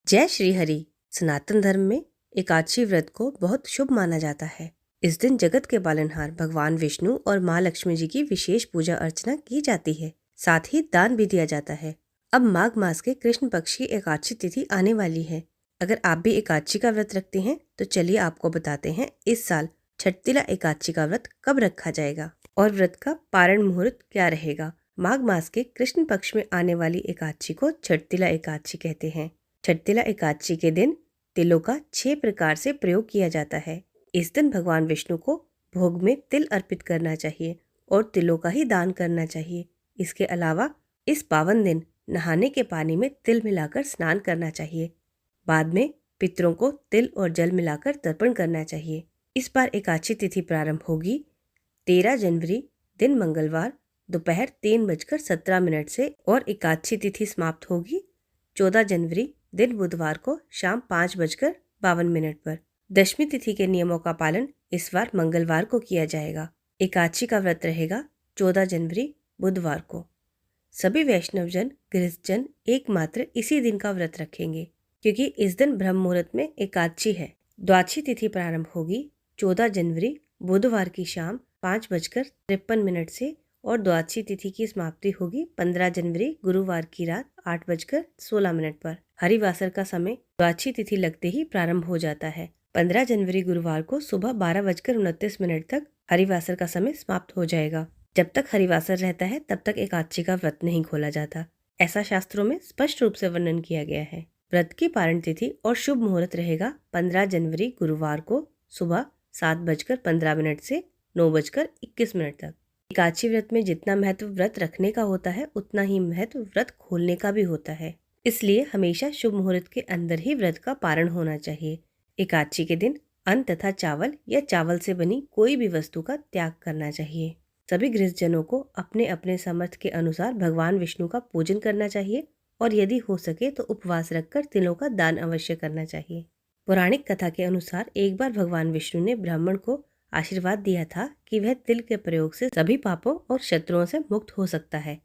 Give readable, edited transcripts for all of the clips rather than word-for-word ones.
जय श्री हरि। सनातन धर्म में एकादशी व्रत को बहुत शुभ माना जाता है। इस दिन जगत के पालनहार भगवान विष्णु और माँ लक्ष्मी जी की विशेष पूजा अर्चना की जाती है। साथ ही दान भी दिया जाता है। अब माघ मास के कृष्ण पक्ष की एकादशी तिथि आने वाली है। अगर आप भी एकादशी का व्रत रखते हैं तो चलिए आपको बताते हैं इस साल छठतिला एकादशी का व्रत कब रखा जाएगा और व्रत का पारण मुहूर्त क्या रहेगा। माघ मास के कृष्ण पक्ष में आने वाली एकादशी को छठतिला एकादशी कहते हैं। छठतिला एकादशी के दिन तिलों का 6 प्रकार से प्रयोग किया जाता है। इस दिन भगवान विष्णु को भोग में तिल अर्पित करना चाहिए और तिलों का ही दान करना चाहिए। इसके अलावा इस पावन दिन नहाने के पानी में तिल मिलाकर स्नान करना चाहिए। बाद में पितरों को तिल और जल मिलाकर तर्पण करना चाहिए। इस बार एकादशी तिथि प्रारंभ होगी 13 जनवरी दिन मंगलवार दोपहर 3:17 से और एकादशी तिथि समाप्त होगी 14 जनवरी दिन बुधवार को शाम 5:52 पर। दशमी तिथि के नियमों का पालन इस बार मंगलवार को किया जाएगा। एकादशी का व्रत रहेगा 14 जनवरी बुधवार को। सभी वैष्णवजन गृहस्थजन एकमात्र इसी दिन का व्रत रखेंगे क्योंकि इस दिन ब्रह्म मुहूर्त में एकादशी है। द्वादशी तिथि प्रारंभ होगी 14 जनवरी बुधवार की शाम 5:53 से और द्वादशी तिथि की समाप्ति होगी 15 जनवरी गुरुवार की रात 8:16 पर। हरिवासर का समय द्वादशी तिथि लगते ही प्रारंभ हो जाता है। 15 जनवरी गुरुवार को सुबह 12:29 तक हरिवासर का समय समाप्त हो जाएगा। जब तक हरिवासर रहता है तब तक एकादशी का व्रत नहीं खोला जाता, ऐसा शास्त्रों में स्पष्ट रूप से वर्णन किया गया है। व्रत की पारण तिथि और शुभ मुहूर्त रहेगा 15 जनवरी गुरुवार को सुबह 7:15 से 9:21 तक। एकादशी व्रत में जितना महत्व व्रत रखने का होता है उतना ही महत्व व्रत खोलने का भी होता है। इसलिए हमेशा शुभ मुहूर्त के अंदर ही व्रत का पारण होना चाहिए। एकादशी के दिन अन्न तथा चावल या चावल से बनी कोई भी वस्तु का त्याग करना चाहिए। सभी गृहस्थजनों को अपने अपने सामर्थ्य के अनुसार भगवान विष्णु का पूजन करना चाहिए और यदि हो सके तो उपवास रखकर तिलों का दान अवश्य करना चाहिए। पौराणिक कथा के अनुसार एक बार भगवान विष्णु ने ब्राह्मण को आशीर्वाद दिया था कि वह तिल के प्रयोग से सभी पापों और शत्रुओं से मुक्त हो सकता है।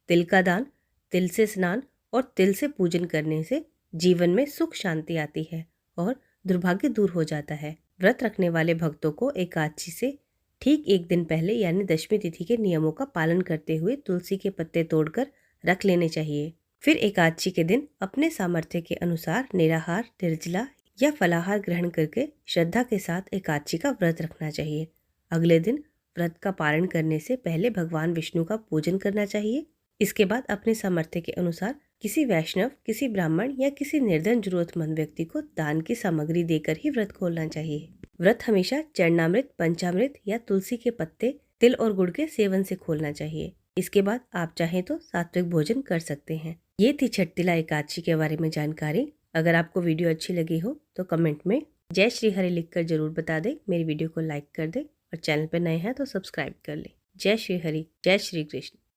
तिल का दान, तिल से स्नान और तिल से पूजन करने से जीवन में सुख शांति आती है और दुर्भाग्य दूर हो जाता है। व्रत रखने वाले भक्तों को एकादशी से ठीक एक दिन पहले यानी दशमी तिथि के नियमों का पालन करते हुए तुलसी के पत्ते तोड़कर रख लेने चाहिए। फिर एकादशी के दिन अपने सामर्थ्य के अनुसार निराहार, निर्जला या फलाहार ग्रहण करके श्रद्धा के साथ एकादशी का व्रत रखना चाहिए। अगले दिन व्रत का पारण करने से पहले भगवान विष्णु का पूजन करना चाहिए। इसके बाद अपने सामर्थ्य के अनुसार किसी वैष्णव, किसी ब्राह्मण या किसी निर्धन जरूरतमंद व्यक्ति को दान की सामग्री देकर ही व्रत खोलना चाहिए। व्रत हमेशा चरणामृत, पंचामृत या तुलसी के पत्ते, तिल और गुड़ के सेवन से खोलना चाहिए। इसके बाद आप चाहें तो सात्विक भोजन कर सकते हैं। ये थी छठतिला एकादशी के बारे में जानकारी। अगर आपको वीडियो अच्छी लगी हो तो कमेंट में जय श्री हरि लिखकर जरूर बता दें। मेरी वीडियो को लाइक कर दें और चैनल पर नए हैं तो सब्सक्राइब कर लें। जय श्री हरि, जय श्री कृष्ण।